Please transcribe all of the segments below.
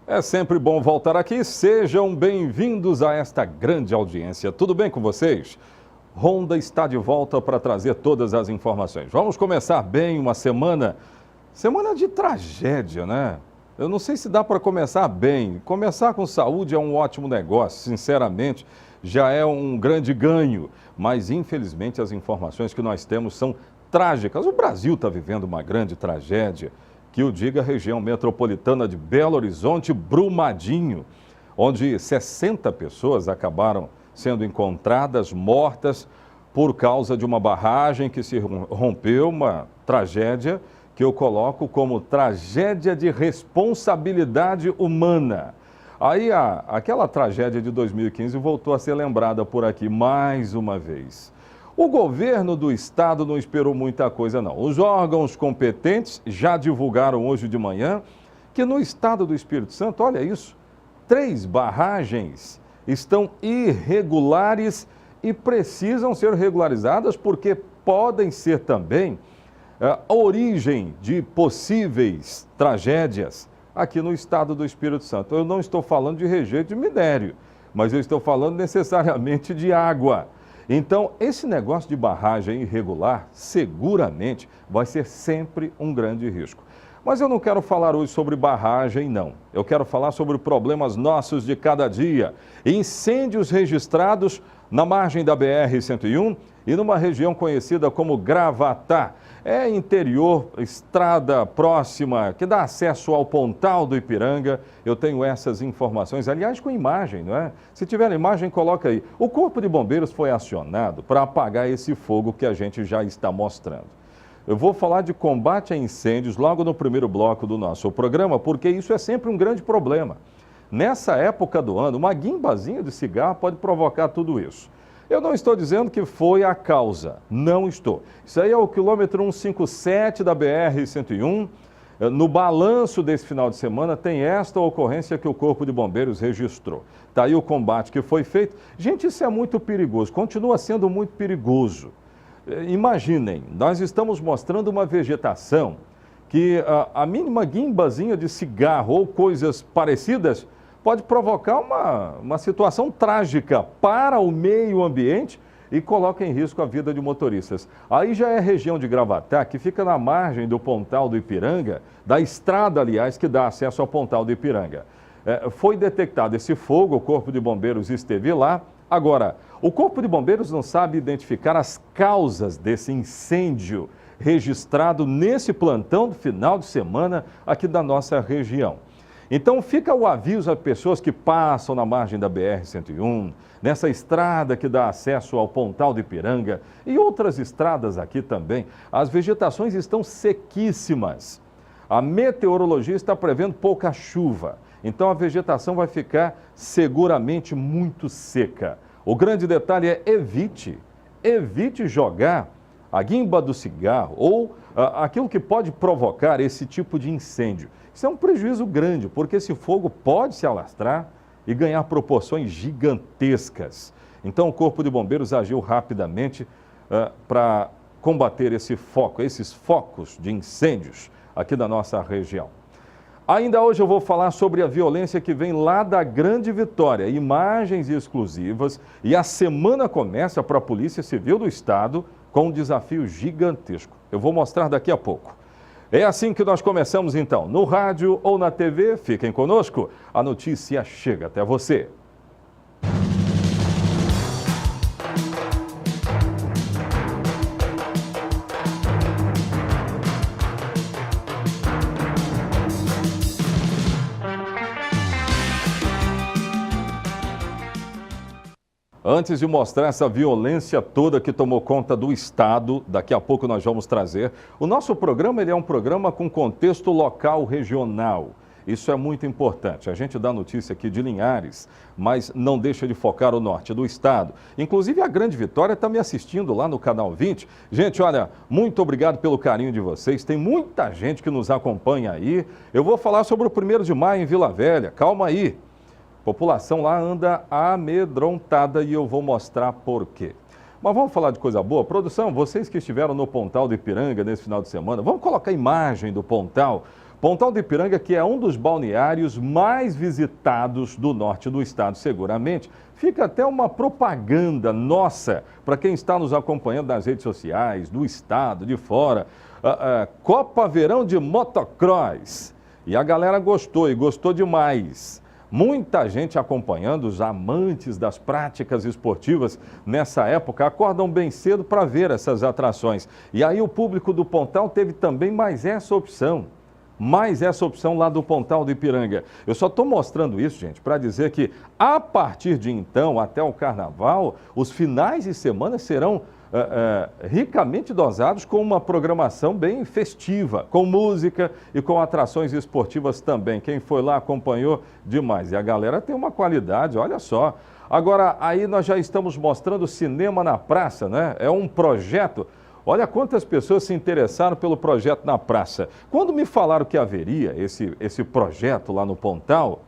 É sempre bom voltar aqui. Sejam bem-vindos a esta grande audiência. Tudo bem com vocês? Ronda está de volta para trazer todas as informações. Vamos começar bem uma semana de tragédia, né? Eu não sei se dá para começar bem. Começar com saúde é um ótimo negócio, sinceramente, já é um grande ganho. Mas, infelizmente, as informações que nós temos são trágicas. O Brasil está vivendo uma grande tragédia. Que o diga a região metropolitana de Belo Horizonte, Brumadinho, onde 60 pessoas acabaram sendo encontradas mortas por causa de uma barragem que se rompeu, uma tragédia que eu coloco como tragédia de responsabilidade humana. Aí aquela tragédia de 2015 voltou a ser lembrada por aqui mais uma vez. O governo do estado não esperou muita coisa, não. Os órgãos competentes já divulgaram hoje de manhã que no estado do Espírito Santo, olha isso, 3 barragens estão irregulares e precisam ser regularizadas porque podem ser também a origem de possíveis tragédias aqui no estado do Espírito Santo. Eu não estou falando de rejeito de minério, mas eu estou falando necessariamente de água. Então, esse negócio de barragem irregular, seguramente, vai ser sempre um grande risco. Mas eu não quero falar hoje sobre barragem, não. Eu quero falar sobre problemas nossos de cada dia. Incêndios registrados na margem da BR-101 e numa região conhecida como Gravatá. É interior, estrada próxima, que dá acesso ao Pontal do Ipiranga. Eu tenho essas informações, aliás, com imagem, não é? Se tiver imagem, coloca aí. O Corpo de Bombeiros foi acionado para apagar esse fogo que a gente já está mostrando. Eu vou falar de combate a incêndios logo no primeiro bloco do nosso programa, porque isso é sempre um grande problema. Nessa época do ano, uma guimbazinha de cigarro pode provocar tudo isso. Eu não estou dizendo que foi a causa, não estou. Isso aí é o quilômetro 157 da BR-101. No balanço desse final de semana tem esta ocorrência que o Corpo de Bombeiros registrou. Está aí o combate que foi feito. Gente, isso é muito perigoso, continua sendo muito perigoso. Imaginem, nós estamos mostrando uma vegetação que a mínima guimbazinha de cigarro ou coisas parecidas pode provocar uma situação trágica para o meio ambiente e coloca em risco a vida de motoristas. Aí já é a região de Gravatá, que fica na margem do Pontal do Ipiranga, da estrada, aliás, que dá acesso ao Pontal do Ipiranga. Foi detectado esse fogo, o Corpo de Bombeiros esteve lá. Agora, o Corpo de Bombeiros não sabe identificar as causas desse incêndio registrado nesse plantão do final de semana aqui da nossa região. Então fica o aviso a pessoas que passam na margem da BR-101, nessa estrada que dá acesso ao Pontal do Ipiranga e outras estradas aqui também. As vegetações estão sequíssimas. A meteorologia está prevendo pouca chuva, então a vegetação vai ficar seguramente muito seca. O grande detalhe é evite jogar a guimba do cigarro ou aquilo que pode provocar esse tipo de incêndio. Isso é um prejuízo grande, porque esse fogo pode se alastrar e ganhar proporções gigantescas. Então, o Corpo de Bombeiros agiu rapidamente para combater esses focos de incêndios aqui da nossa região. Ainda hoje eu vou falar sobre a violência que vem lá da Grande Vitória, imagens exclusivas, e a semana começa para a Polícia Civil do Estado com um desafio gigantesco. Eu vou mostrar daqui a pouco. É assim que nós começamos então, no rádio ou na TV, fiquem conosco, a notícia chega até você. Antes de mostrar essa violência toda que tomou conta do estado, daqui a pouco nós vamos trazer. O nosso programa ele é um programa com contexto local, regional. Isso é muito importante. A gente dá notícia aqui de Linhares, mas não deixa de focar o norte do estado. Inclusive a Grande Vitória está me assistindo lá no Canal 20. Gente, olha, muito obrigado pelo carinho de vocês. Tem muita gente que nos acompanha aí. Eu vou falar sobre o 1º de maio em Vila Velha. Calma aí. A população lá anda amedrontada e eu vou mostrar por quê. Mas vamos falar de coisa boa? Produção, vocês que estiveram no Pontal do Ipiranga nesse final de semana, vamos colocar a imagem do Pontal, Pontal do Ipiranga, que é um dos balneários mais visitados do norte do estado, seguramente, fica até uma propaganda nossa para quem está nos acompanhando nas redes sociais, do estado, de fora. Copa Verão de Motocross. E a galera gostou, e gostou demais. Muita gente acompanhando, os amantes das práticas esportivas nessa época acordam bem cedo para ver essas atrações. E aí o público do Pontal teve também mais essa opção lá do Pontal do Ipiranga. Eu só estou mostrando isso, gente, para dizer que a partir de então, até o Carnaval, os finais de semana serão ricamente dosados com uma programação bem festiva, com música e com atrações esportivas também. Quem foi lá acompanhou demais. E a galera tem uma qualidade, olha só. Agora, aí nós já estamos mostrando cinema na praça, né? É um projeto. Olha quantas pessoas se interessaram pelo projeto na praça. Quando me falaram que haveria esse projeto lá no Pontal,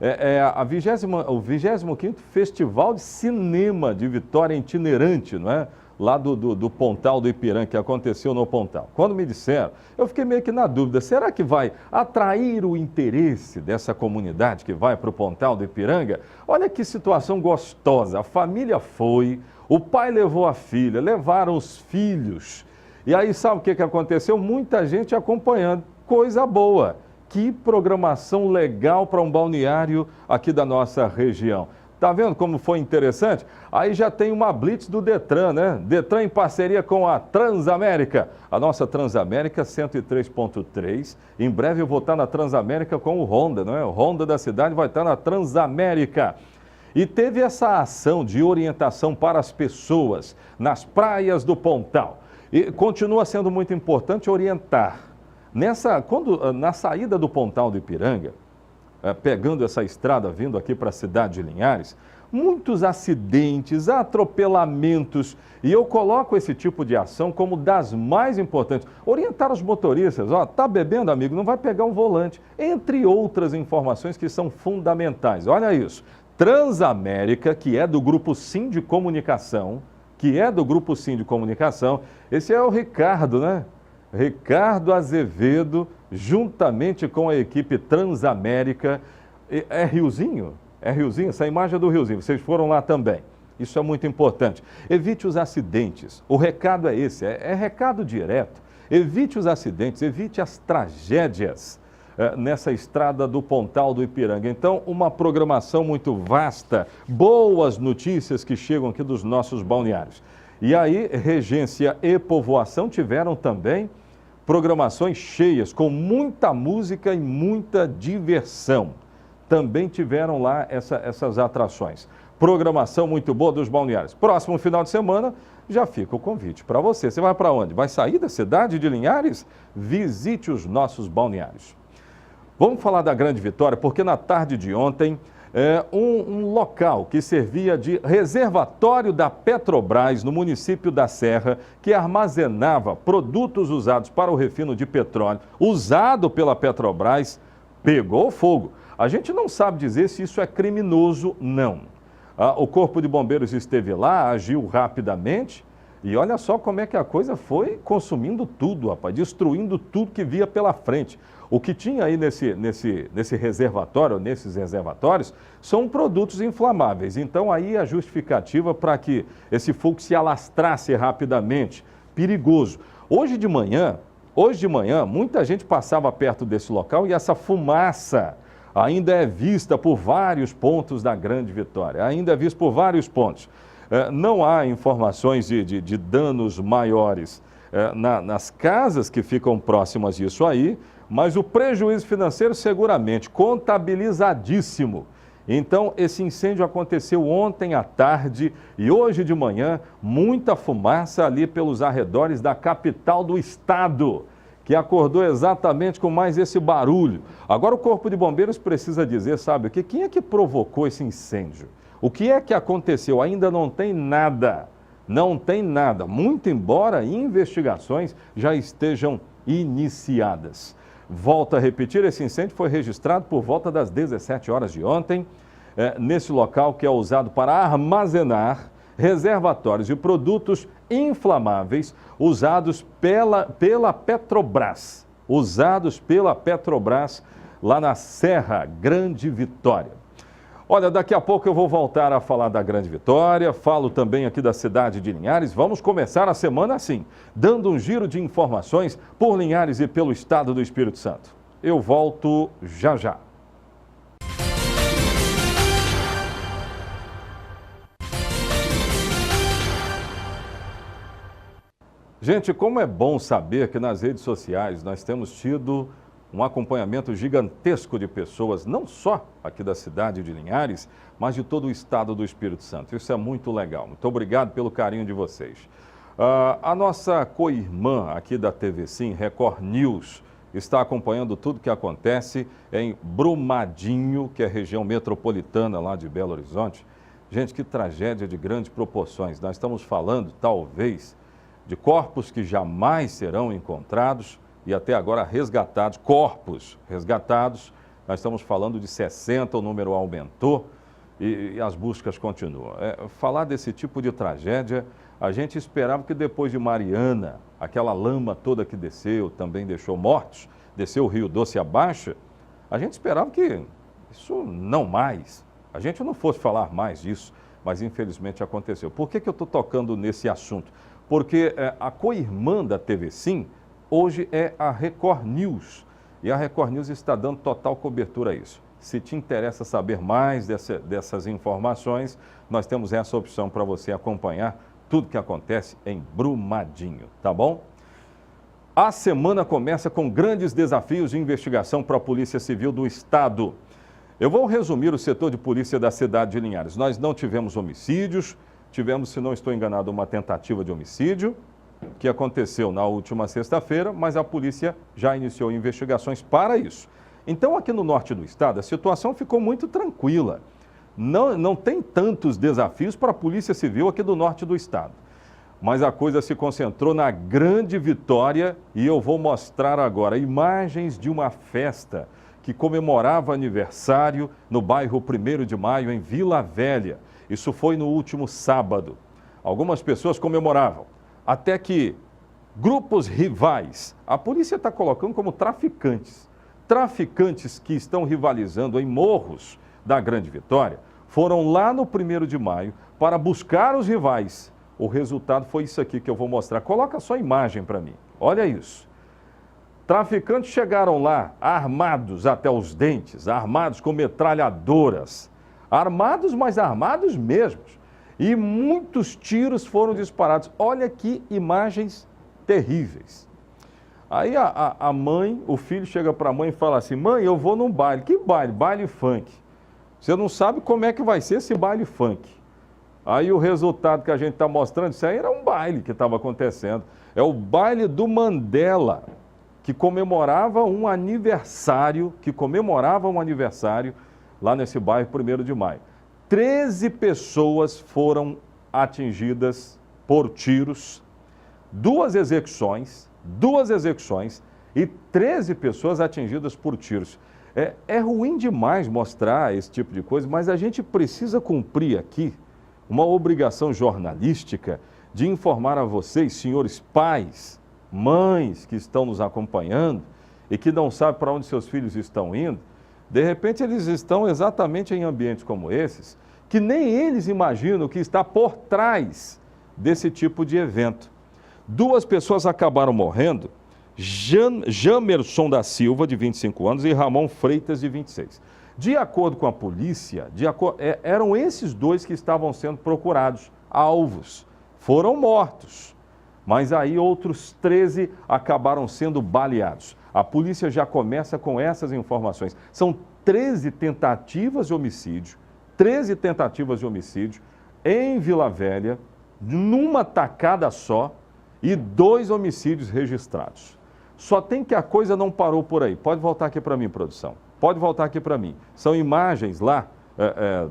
o 25º Festival de Cinema de Vitória itinerante, não é? Lá do Pontal do Ipiranga, que aconteceu no Pontal. Quando me disseram, eu fiquei meio que na dúvida, será que vai atrair o interesse dessa comunidade que vai para o Pontal do Ipiranga? Olha que situação gostosa, a família foi, o pai levou a filha, levaram os filhos. E aí sabe o que aconteceu? Muita gente acompanhando, coisa boa. Que programação legal para um balneário aqui da nossa região. Tá vendo como foi interessante? Aí já tem uma blitz do Detran, né? Detran em parceria com a Transamérica. A nossa Transamérica 103.3. Em breve eu vou estar na Transamérica com o Honda, não é? O Honda da cidade vai estar na Transamérica. E teve essa ação de orientação para as pessoas nas praias do Pontal. E continua sendo muito importante orientar. Na saída do Pontal do Ipiranga, pegando essa estrada, vindo aqui para a cidade de Linhares, muitos acidentes, atropelamentos, e eu coloco esse tipo de ação como das mais importantes. Orientar os motoristas, tá bebendo, amigo, não vai pegar um volante, entre outras informações que são fundamentais. Olha isso, Transamérica, que é do Grupo Sim de Comunicação, esse é o Ricardo, né? Ricardo Azevedo, juntamente com a equipe Transamérica. É Riozinho? É Riozinho? Essa imagem é do Riozinho, vocês foram lá também. Isso é muito importante. Evite os acidentes. O recado é esse, é recado direto. Evite os acidentes, evite as tragédias nessa estrada do Pontal do Ipiranga. Então, uma programação muito vasta, boas notícias que chegam aqui dos nossos balneários. E aí, Regência e Povoação tiveram também programações cheias, com muita música e muita diversão. Também tiveram lá essas atrações. Programação muito boa dos balneários. Próximo final de semana, já fica o convite para você. Você vai para onde? Vai sair da cidade de Linhares? Visite os nossos balneários. Vamos falar da Grande Vitória, porque na tarde de ontem, um local que servia de reservatório da Petrobras no município da Serra, que armazenava produtos usados para o refino de petróleo, usado pela Petrobras, pegou fogo. A gente não sabe dizer se isso é criminoso, não. O Corpo de Bombeiros esteve lá, agiu rapidamente e olha só como é que a coisa foi consumindo tudo, rapaz, destruindo tudo que via pela frente. O que tinha aí nesse reservatório, nesses reservatórios, são produtos inflamáveis. Então, aí a justificativa para que esse fogo se alastrasse rapidamente. Perigoso. Hoje de manhã, muita gente passava perto desse local e essa fumaça ainda é vista por vários pontos da Grande Vitória. Ainda é vista por vários pontos. Não há informações de danos maiores nas casas que ficam próximas disso aí, mas o prejuízo financeiro seguramente contabilizadíssimo. Então, esse incêndio aconteceu ontem à tarde e hoje de manhã, muita fumaça ali pelos arredores da capital do estado, que acordou exatamente com mais esse barulho. Agora o Corpo de Bombeiros precisa dizer, sabe o que? Quem é que provocou esse incêndio? O que é que aconteceu? Ainda não tem nada. Não tem nada, muito embora investigações já estejam iniciadas. Volto a repetir, esse incêndio foi registrado por volta das 17 horas de ontem, nesse local que é usado para armazenar reservatórios de produtos inflamáveis usados pela Petrobras. usados pela Petrobras lá na Serra Grande Vitória. Olha, daqui a pouco eu vou voltar a falar da Grande Vitória, falo também aqui da cidade de Linhares. Vamos começar a semana assim, dando um giro de informações por Linhares e pelo estado do Espírito Santo. Eu volto já já. Gente, como é bom saber que nas redes sociais nós temos tido um acompanhamento gigantesco de pessoas, não só aqui da cidade de Linhares, mas de todo o estado do Espírito Santo. Isso é muito legal. Muito obrigado pelo carinho de vocês. A nossa co-irmã aqui da TV Sim, Record News, está acompanhando tudo que acontece em Brumadinho, que é a região metropolitana lá de Belo Horizonte. Gente, que tragédia de grandes proporções. Nós estamos falando, talvez, de corpos que jamais serão encontrados e até agora resgatados, corpos resgatados. Nós estamos falando de 60, o número aumentou e as buscas continuam. Falar desse tipo de tragédia, a gente esperava que depois de Mariana, aquela lama toda que desceu, também deixou mortos, desceu o Rio Doce abaixo, a gente esperava que isso não mais, a gente não fosse falar mais disso, mas infelizmente aconteceu. Por que eu estou tocando nesse assunto? Porque a co-irmã da TV Sim, hoje é a Record News. E a Record News está dando total cobertura a isso. Se te interessa saber mais dessas informações, nós temos essa opção para você acompanhar tudo que acontece em Brumadinho, tá bom? A semana começa com grandes desafios de investigação para a Polícia Civil do Estado. Eu vou resumir o setor de polícia da cidade de Linhares. Nós não tivemos homicídios, tivemos, se não estou enganado, uma tentativa de homicídio, que aconteceu na última sexta-feira, mas a polícia já iniciou investigações para isso. Então, aqui no norte do estado, a situação ficou muito tranquila. Não tem tantos desafios para a Polícia Civil aqui do norte do estado. Mas a coisa se concentrou na Grande Vitória e eu vou mostrar agora imagens de uma festa que comemorava aniversário no bairro 1º de Maio, em Vila Velha. Isso foi no último sábado. Algumas pessoas comemoravam. Até que grupos rivais, a polícia está colocando como traficantes que estão rivalizando em morros da Grande Vitória, foram lá no 1º de Maio para buscar os rivais. O resultado foi isso aqui que eu vou mostrar. Coloca só a imagem para mim. Olha isso. Traficantes chegaram lá armados até os dentes, armados com metralhadoras. Armados, mas armados mesmos. E muitos tiros foram disparados. Olha que imagens terríveis. Aí a mãe, o filho chega para a mãe e fala assim: mãe, eu vou num baile. Que baile? Baile funk. Você não sabe como é que vai ser esse baile funk. Aí o resultado que a gente está mostrando, isso aí era um baile que estava acontecendo. É o baile do Mandela, que comemorava um aniversário, lá nesse bairro 1º de Maio. 13 pessoas foram atingidas por tiros, duas execuções e 13 pessoas atingidas por tiros. É ruim demais mostrar esse tipo de coisa, mas a gente precisa cumprir aqui uma obrigação jornalística de informar a vocês, senhores pais, mães que estão nos acompanhando e que não sabem para onde seus filhos estão indo. De repente, eles estão exatamente em ambientes como esses, que nem eles imaginam o que está por trás desse tipo de evento. 2 pessoas acabaram morrendo, Jamerson da Silva, de 25 anos, e Ramon Freitas, de 26. De acordo com a polícia, eram esses 2 que estavam sendo procurados, alvos. Foram mortos, mas aí outros 13 acabaram sendo baleados. A polícia já começa com essas informações. São 13 tentativas de homicídio em Vila Velha, numa tacada só, e 2 homicídios registrados. Só tem que a coisa não parou por aí. Pode voltar aqui para mim, produção. Pode voltar aqui para mim. São imagens lá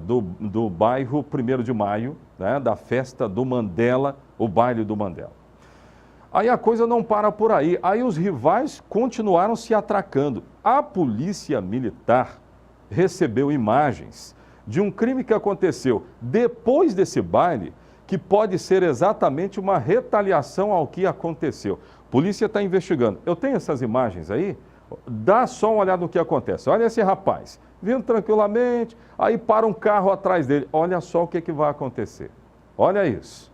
do bairro 1º de Maio, né, da festa do Mandela, o baile do Mandela. Aí a coisa não para por aí. Aí os rivais continuaram se atracando. A polícia militar recebeu imagens de um crime que aconteceu depois desse baile, que pode ser exatamente uma retaliação ao que aconteceu. Polícia está investigando. Eu tenho essas imagens aí, dá só uma olhada no que acontece. Olha esse rapaz, vindo tranquilamente, aí para um carro atrás dele. Olha só o que vai acontecer. Olha isso.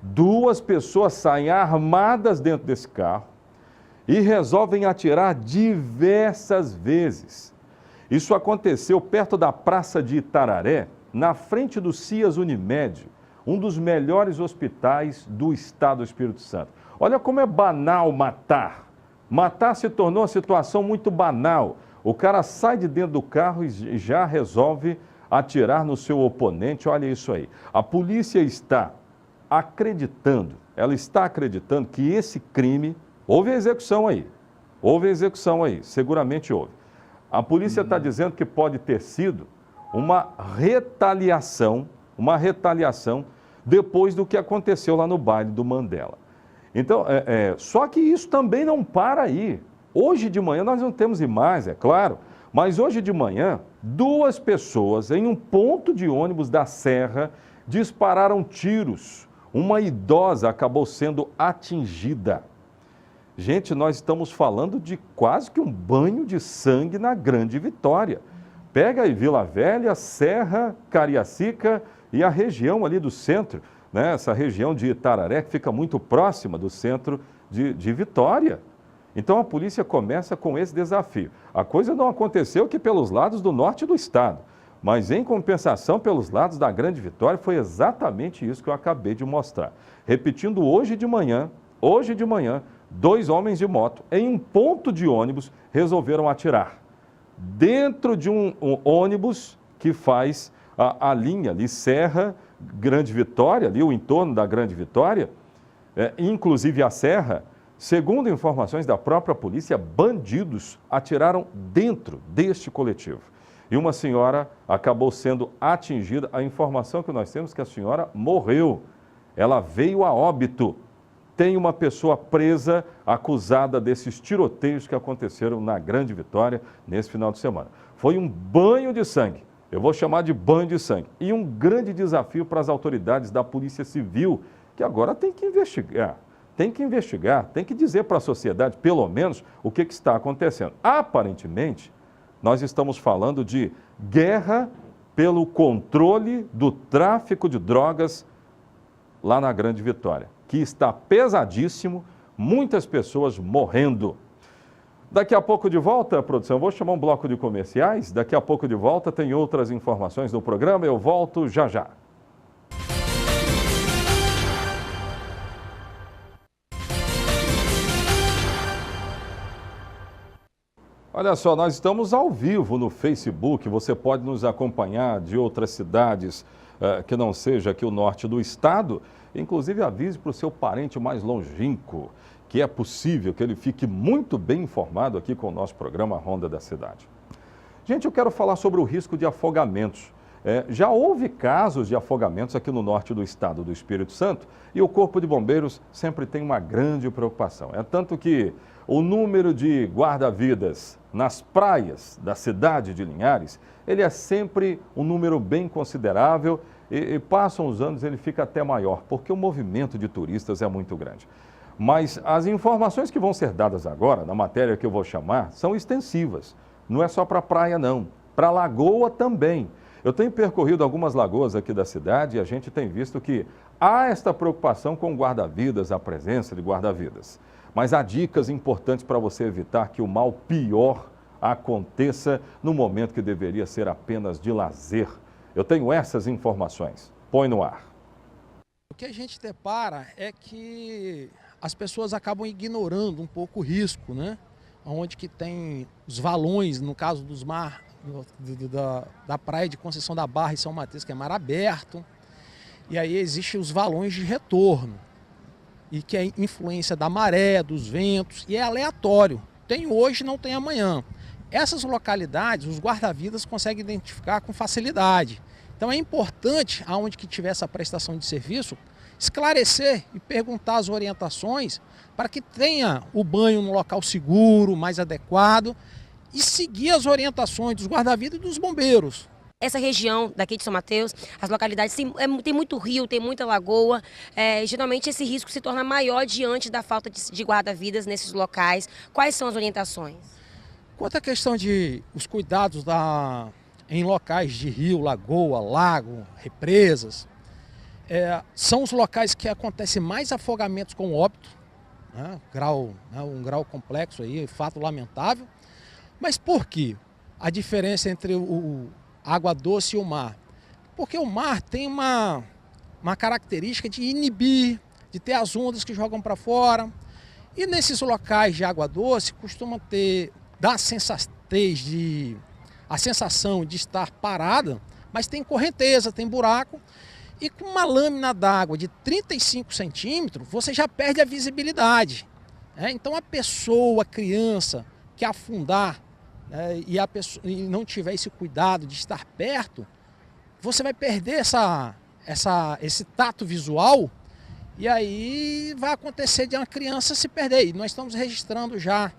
Duas pessoas saem armadas dentro desse carro e resolvem atirar diversas vezes. Isso aconteceu perto da Praça de Itararé, na frente do CIAS Unimed, um dos melhores hospitais do estado do Espírito Santo. Olha como é banal matar. Matar se tornou uma situação muito banal. O cara sai de dentro do carro e já resolve atirar no seu oponente. Olha isso aí. A polícia está acreditando, que esse crime, houve execução aí, seguramente houve. A polícia está dizendo que pode ter sido uma retaliação depois do que aconteceu lá no baile do Mandela. Então, só que isso também não para aí. Hoje de manhã, nós não temos imagens, é claro, mas hoje de manhã, duas pessoas em um ponto de ônibus da Serra dispararam tiros. Uma idosa acabou sendo atingida. Gente, nós estamos falando de quase que um banho de sangue na Grande Vitória. Pega aí Vila Velha, Serra, Cariacica e a região ali do centro, né? Essa região de Itararé, que fica muito próxima do centro de Vitória. Então a polícia começa com esse desafio. A coisa não aconteceu aqui pelos lados do norte do estado, mas em compensação pelos lados da Grande Vitória foi exatamente isso que eu acabei de mostrar. Repetindo, hoje de manhã, dois homens de moto em um ponto de ônibus resolveram atirar. Dentro de um ônibus que faz a linha ali, Serra, Grande Vitória, ali o entorno da Grande Vitória, inclusive a Serra, segundo informações da própria polícia, bandidos atiraram dentro deste coletivo. E uma senhora acabou sendo atingida. A informação que nós temos é que a senhora morreu. Ela veio a óbito. Tem uma pessoa presa, acusada desses tiroteios que aconteceram na Grande Vitória nesse final de semana. Foi um banho de sangue. Eu vou chamar de banho de sangue. E um grande desafio para as autoridades da Polícia Civil, que agora tem que investigar, tem que dizer para a sociedade, pelo menos, o que está acontecendo. Aparentemente, nós estamos falando de guerra pelo controle do tráfico de drogas lá na Grande Vitória, que está pesadíssimo, muitas pessoas morrendo. Daqui a pouco de volta, produção, eu vou chamar um bloco de comerciais, daqui a pouco de volta tem outras informações no programa, eu volto já já. Olha só, nós estamos ao vivo no Facebook, você pode nos acompanhar de outras cidades que não seja aqui o norte do estado. Inclusive avise para o seu parente mais longínquo que é possível que ele fique muito bem informado aqui com o nosso programa Ronda da Cidade. Gente, eu quero falar sobre o risco de afogamentos. Já houve casos de afogamentos aqui no norte do estado do Espírito Santo e o Corpo de Bombeiros sempre tem uma grande preocupação. É tanto que o número de guarda-vidas nas praias da cidade de Linhares, ele é sempre um número bem considerável e passam os anos ele fica até maior, porque o movimento de turistas é muito grande. Mas as informações que vão ser dadas agora, na matéria que eu vou chamar, são extensivas. Não é só para a praia, não. Para a lagoa também. Eu tenho percorrido algumas lagoas aqui da cidade e a gente tem visto que há esta preocupação com guarda-vidas, a presença de guarda-vidas. Mas há dicas importantes para você evitar que o mal pior aconteça no momento que deveria ser apenas de lazer. Eu tenho essas informações. Põe no ar. O que a gente depara é que as pessoas acabam ignorando um pouco o risco, né? Onde que tem os valões, no caso dos mar, da praia de Conceição da Barra e São Mateus, que é mar aberto. E aí existem os valões de retorno. E que é influência da maré, dos ventos, e é aleatório. Tem hoje, não tem amanhã. Essas localidades, os guarda-vidas conseguem identificar com facilidade. Então é importante, aonde que tiver essa prestação de serviço, esclarecer e perguntar as orientações para que tenha o banho no local seguro, mais adequado, e seguir as orientações dos guarda-vidas e dos bombeiros. Essa região daqui de São Mateus, as localidades tem muito rio, tem muita lagoa, geralmente esse risco se torna maior diante da falta de guarda-vidas nesses locais. Quais são as orientações? Quanto à questão de os cuidados em locais de rio, lagoa, lago, represas, são os locais que acontecem mais afogamentos com óbito, né? Um grau complexo aí, fato lamentável. Mas por quê? A diferença entre a água doce e o mar? Porque o mar tem uma característica de inibir, de ter as ondas que jogam para fora. E nesses locais de água doce costuma dar a sensação de estar parada, mas tem correnteza, tem buraco. E com uma lâmina d'água de 35 centímetros, você já perde a visibilidade. Então a criança que afundar, e não tiver esse cuidado de estar perto, você vai perder esse tato visual, e aí vai acontecer de uma criança se perder. E nós estamos registrando já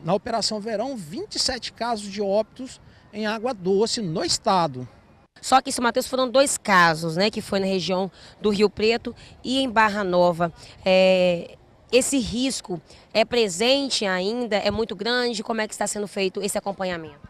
na Operação Verão 27 casos de óbitos em água doce no estado. Só que em São Mateus foram 2 casos, né, que foi na região do Rio Preto e em Barra Nova. Esse risco é presente ainda, é muito grande? Como é que está sendo feito esse acompanhamento?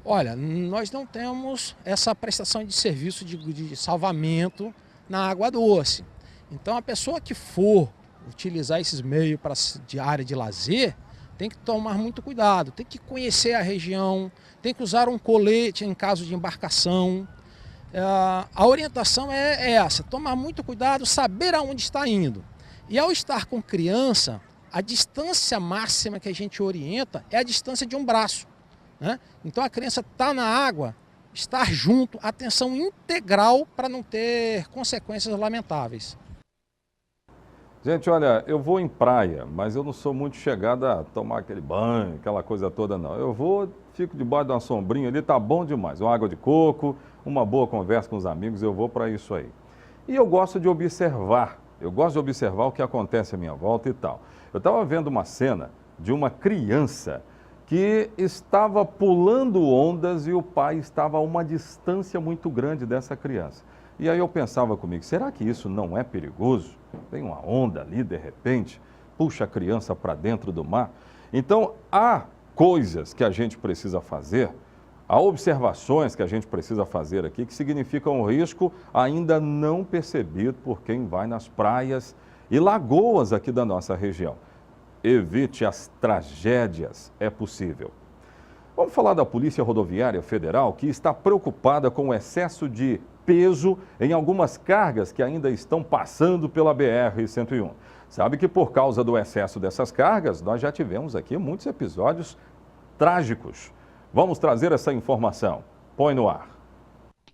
Olha, nós não temos essa prestação de serviço de salvamento na água doce. Então a pessoa que for utilizar esses meios de área de lazer tem que tomar muito cuidado, tem que conhecer a região, tem que usar um colete em caso de embarcação. A orientação é essa, tomar muito cuidado, saber aonde está indo. E ao estar com criança, a distância máxima que a gente orienta é a distância de um braço, né? Então a criança está na água, estar junto, atenção integral para não ter consequências lamentáveis. Gente, olha, eu vou em praia, mas eu não sou muito chegado a tomar aquele banho, aquela coisa toda não. Fico debaixo de uma sombrinha ali, tá bom demais. Uma água de coco, uma boa conversa com os amigos, eu vou para isso aí. E eu gosto de observar o que acontece à minha volta e tal. Eu estava vendo uma cena de uma criança que estava pulando ondas e o pai estava a uma distância muito grande dessa criança. E aí eu pensava comigo, será que isso não é perigoso? Tem uma onda ali, de repente, puxa a criança para dentro do mar. Então, há coisas que a gente precisa fazer, há observações que a gente precisa fazer aqui que significam um risco ainda não percebido por quem vai nas praias e lagoas aqui da nossa região. Evite as tragédias, é possível. Vamos falar da Polícia Rodoviária Federal, que está preocupada com o excesso de peso em algumas cargas que ainda estão passando pela BR-101. Sabe que por causa do excesso dessas cargas, nós já tivemos aqui muitos episódios trágicos. Vamos trazer essa informação. Põe no ar.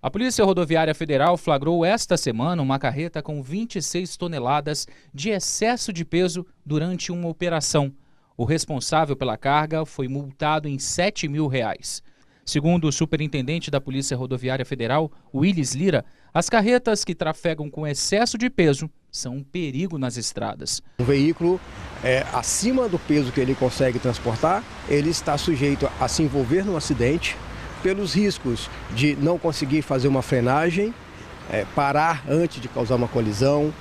A Polícia Rodoviária Federal flagrou esta semana uma carreta com 26 toneladas de excesso de peso durante uma operação. O responsável pela carga foi multado em R$ 7.000. Segundo o superintendente da Polícia Rodoviária Federal, Willis Lira, as carretas que trafegam com excesso de peso são um perigo nas estradas. O veículo, acima do peso que ele consegue transportar, ele está sujeito a se envolver num acidente pelos riscos de não conseguir fazer uma frenagem, parar antes de causar uma colisão.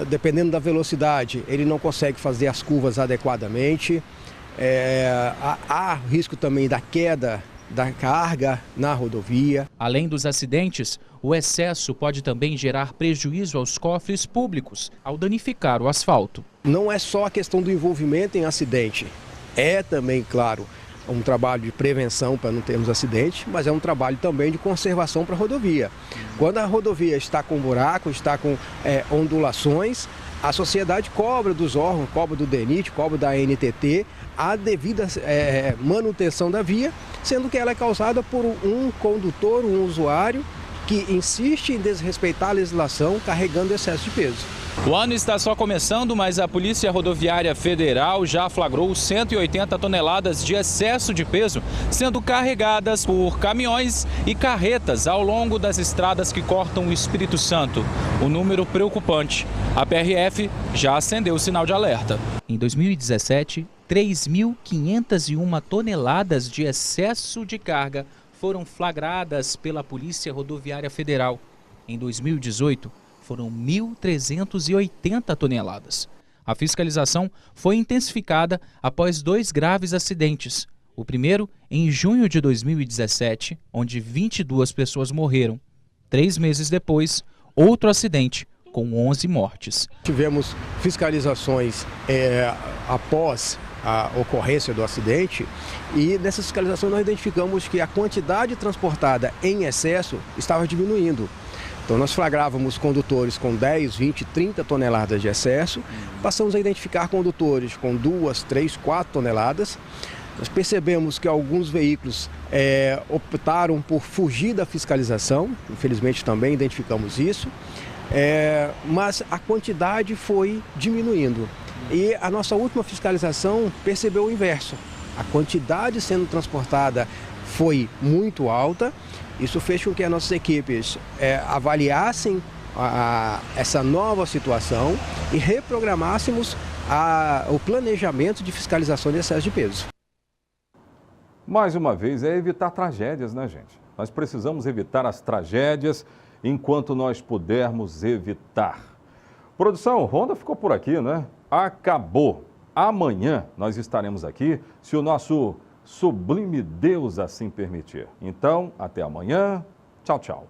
Dependendo da velocidade, ele não consegue fazer as curvas adequadamente. Há risco também da queda da carga na rodovia. Além dos acidentes, o excesso pode também gerar prejuízo aos cofres públicos ao danificar o asfalto. Não é só a questão do envolvimento em acidente, é também, claro, um trabalho de prevenção para não termos acidente, mas é um trabalho também de conservação para a rodovia. Quando a rodovia está com buraco, está com ondulações, a sociedade cobra dos órgãos, cobra do DENIT, cobra da ANTT, a devida manutenção da via, sendo que ela é causada por um condutor, um usuário, que insiste em desrespeitar a legislação carregando excesso de peso. O ano está só começando, mas a Polícia Rodoviária Federal já flagrou 180 toneladas de excesso de peso sendo carregadas por caminhões e carretas ao longo das estradas que cortam o Espírito Santo. Um número preocupante. A PRF já acendeu o sinal de alerta. Em 2017, 3.501 toneladas de excesso de carga foram flagradas pela Polícia Rodoviária Federal. Em 2018, foram 1.380 toneladas. A fiscalização foi intensificada após 2 graves acidentes. O primeiro em junho de 2017, onde 22 pessoas morreram. 3 meses depois, outro acidente, com 11 mortes. Tivemos fiscalizações após a ocorrência do acidente e nessas fiscalizações nós identificamos que a quantidade transportada em excesso estava diminuindo. Então nós flagrávamos condutores com 10, 20, 30 toneladas de excesso, passamos a identificar condutores com 2, 3, 4 toneladas. Nós percebemos que alguns veículos optaram por fugir da fiscalização, infelizmente também identificamos isso, mas a quantidade foi diminuindo. E a nossa última fiscalização percebeu o inverso. A quantidade sendo transportada foi muito alta. Isso fez com que as nossas equipes avaliassem essa nova situação e reprogramássemos o planejamento de fiscalização de excesso de peso. Mais uma vez, é evitar tragédias, né, gente? Nós precisamos evitar as tragédias enquanto nós pudermos evitar. Produção, Honda ficou por aqui, né? Acabou. Amanhã nós estaremos aqui, se o nosso sublime Deus assim permitir. Então, até amanhã. Tchau, tchau.